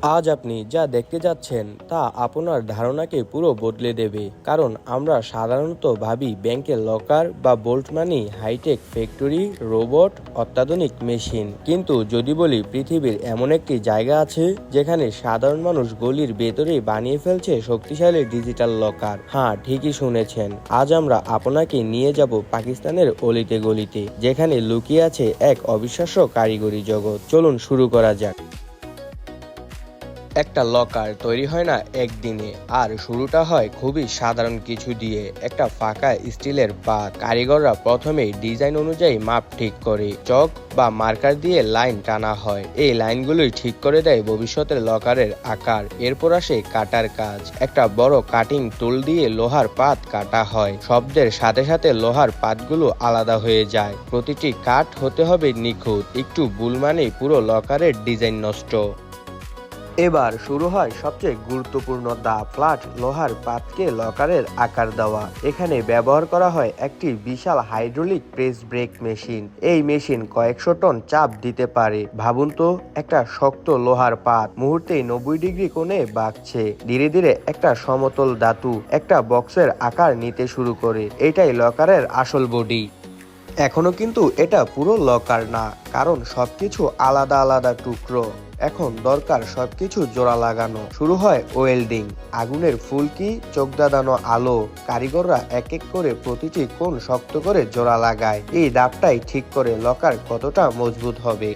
আজ আপনি যা দেখতে যাচ্ছেন তা আপনার ধারণাকে পুরো বদলে দেবে। কারণ আমরা সাধারণত ভাবি ব্যাংকের লকার বা বোল্ট মানি হাইটেক ফ্যাক্টরি, রোবট, অত্যাধুনিক মেশিন। কিন্তু যদি বলি পৃথিবীর এমন একটি জায়গা আছে যেখানে সাধারণ মানুষ গলির ভেতরে বানিয়ে ফেলছে শক্তিশালী ডিজিটাল লকার। হ্যাঁ, ঠিকই শুনেছেন। আজ আমরা আপনাকে নিয়ে যাব পাকিস্তানের অলিতে গলিতে, যেখানে লুকিয়ে আছে এক অবিশ্বাস্য কারিগরি জগৎ। চলুন শুরু করা যাক। একটা লকার তৈরি হয় না একদিনে, আর শুরুটা হয় খুবই সাধারণ কিছু দিয়ে। একটা ফাঁকা স্টিলের পাত। কারিগররা প্রথমেই ডিজাইন অনুযায়ী মাপ ঠিক করে চক বা মার্কার দিয়ে লাইন টানা হয়। এই লাইনগুলোই ঠিক করে দেয় ভবিষ্যতের লকারের আকার। এরপর আসে কাটার কাজ। একটা বড় কাটিং টুল দিয়ে লোহার পাত কাটা হয়। শব্দের সাথে সাথে লোহার পাতগুলো আলাদা হয়ে যায়। প্রতিটি কাট হতে হবে নিখুঁত। একটু ভুল মানেই পুরো লকারের ডিজাইন নষ্ট। এবার শুরু হয় সবচেয়ে গুরুত্বপূর্ণ ধাপ, ফ্ল্যাট লোহার পাতকে লকারের আকার দেওয়া। এখানে ব্যবহার করা হয় একটি বিশাল হাইড্রোলিক প্রেস ব্রেক মেশিন। এই মেশিন কয়েকশো টন চাপ দিতে পারে। ভাবুন তো, একটা শক্ত লোহার পাত মুহূর্তেই 90 ডিগ্রি কোণে বাঁকছে। ধীরে ধীরে একটা সমতল ধাতু একটা বক্সের আকার নিতে শুরু করে। এটাই লকারের আসল বডি। এখনো কিন্তু এটা পুরো লকার না, কারণ সবকিছু আলাদা আলাদা টুকরো। এখন দরকার সবকিছু জোড়া লাগানো। শুরু হয় ওয়েল্ডিং। আগুনের ফুলকি, চোখ দাঁড়ানো আলো। কারিগররা এক এক করে প্রতিটি কোণ শক্ত করে জোড়া লাগায়। এই ধাপটাই ঠিক করে লকার কতটা মজবুত হবে।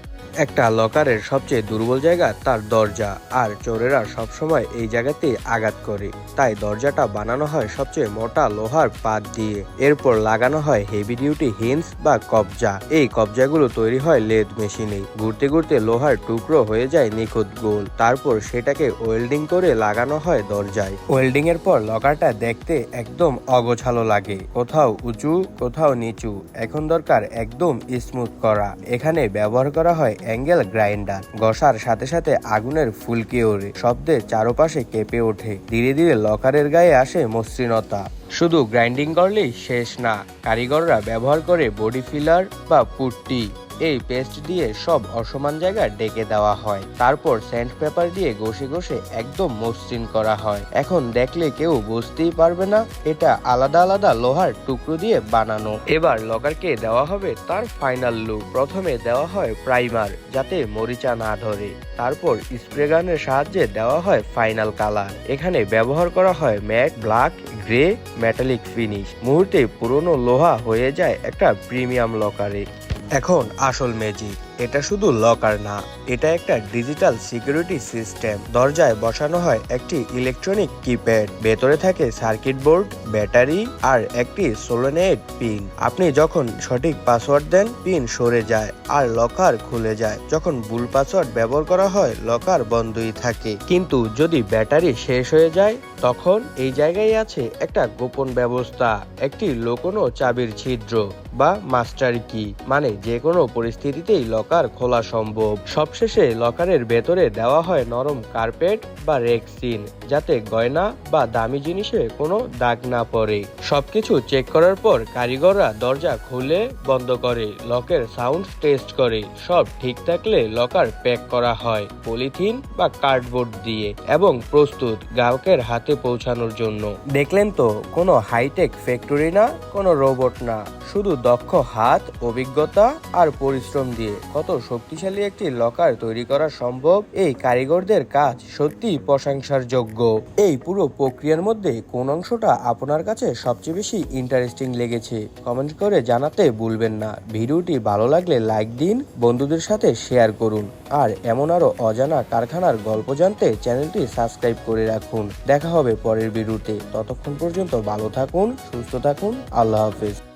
একটা লকারের সবচেয়ে দুর্বল জায়গা তার দরজা, আর চোরেরা সবসময় এই জায়গাতেই আঘাত করে। তাই দরজাটা বানানো হয় সবচেয়ে মোটা লোহার পাত দিয়ে। এরপর লাগানো হয় হেভি ডিউটি হিন্স বা কবজা। এই কবজাগুলো তৈরি হয় লেদ মেশিনে। ঘুরতে ঘুরতে লোহার টুকরো হয়ে যায় নিখুঁত গোল। তারপর সেটাকে ওয়েল্ডিং করে লাগানো হয় দরজায়। ওয়েল্ডিং এর পর লকারটা দেখতে একদম অগোছালো লাগে, কোথাও উঁচু কোথাও নিচু। এখন দরকার একদম স্মুথ করা। এখানে ব্যবহার করা হয় অ্যাঙ্গেল গ্রাইন্ডার। ঘষার সাথে সাথে আগুনের ফুলকি ওড়ে, শব্দে চারপাশে কেঁপে ওঠে। ধীরে ধীরে লকারের গায়ে আসে মসৃণতা। শুধু গ্রাইন্ডিং করলেই শেষ না, কারিগররা ব্যবহার করে বডি ফিলার বা পুট্টি। এই পেস্ট দিয়ে সব অসমান জায়গা ডেকে দেওয়া হয়। তারপর স্যান্ড পেপার দিয়ে ঘষে ঘষে একদম মসৃণ করা হয়। এখন দেখলে কেউ বুঝতেই পারবে না এটা আলাদা আলাদা লোহার টুকরো দিয়ে বানানো। এবার লকারকে দেওয়া হবে তার ফাইনাল লুক। প্রথমে দেওয়া হয় প্রাইমার, যাতে মরিচা না ধরে। তারপর স্প্রে গানের সাহায্যে দেওয়া হয় ফাইনাল কালার। এখানে ব্যবহার করা হয় matte, black, grey, metallic finish. মুহূর্তে পুরনো লোহা হয়ে যায় একটা প্রিমিয়াম লকারে। এখন আসল ম্যাজিক। এটা শুধু লকার না, এটা একটা ডিজিটাল সিকিউরিটি সিস্টেম। দরজায় বসানো হয় একটি ইলেকট্রনিক কিপ্যাড। ভেতরে থাকে সার্কিট বোর্ড, ব্যাটারি আর একটি সোলেনয়েড পিন। আপনি যখন সঠিক পাসওয়ার্ড দেন, পিন সরে যায় আর লকার খুলে যায়। যখন ভুল পাসওয়ার্ড ব্যবহার করা হয়, লকার বন্ধই থাকে। কিন্তু যদি ব্যাটারি শেষ হয়ে যায়, তখন এই জায়গায় আছে একটা গোপন ব্যবস্থা, একটি লুকোনো চাবির ছিদ্র বা মাস্টার কি। মানে যে কোনো পরিস্থিতিতেই লকার খোলা সম্ভব। সবশেষে লকারের ভেতরে দেওয়া হয় নরম কার্পেট বা রেক্সিন, যাতে গয়না বা দামি জিনিসে কোনো দাগ না পড়ে। সবকিছু চেক করার পর কারিগররা দরজা খুলে বন্ধ করে, লকের সাউন্ড টেস্ট করে। সব ঠিক থাকলে লকার প্যাক করা হয় পলিথিন বা কার্ডবোর্ড দিয়ে এবং প্রস্তুত গ্রাহকের হাতে পৌঁছানোর জন্য। দেখলেন তো, কোনো হাইটেক ফ্যাক্টরি না, কোনো রোবট না, শুধু দক্ষ হাত, অভিজ্ঞতা আর পরিশ্রম দিয়ে কত শক্তিশালী একটি লকার তৈরি করা সম্ভব। এই কারিগরদের কাজ সত্যি প্রশংসার যোগ্য। এই পুরো প্রক্রিয়ার মধ্যে কোন অংশটা আপনার কাছে সবচেয়ে বেশি ইন্টারেস্টিং লেগেছে কমেন্ট করে জানাতে ভুলবেন না। ভিডিওটি ভালো লাগলে লাইক দিন, বন্ধুদের সাথে শেয়ার করুন, আর এমন আরো অজানা কারখানার গল্প জানতে চ্যানেলটি সাবস্ক্রাইব করে রাখুন। দেখা হবে পরের ভিডিওতে। ততক্ষণ পর্যন্ত ভালো থাকুন, সুস্থ থাকুন। আল্লাহ হাফেজ।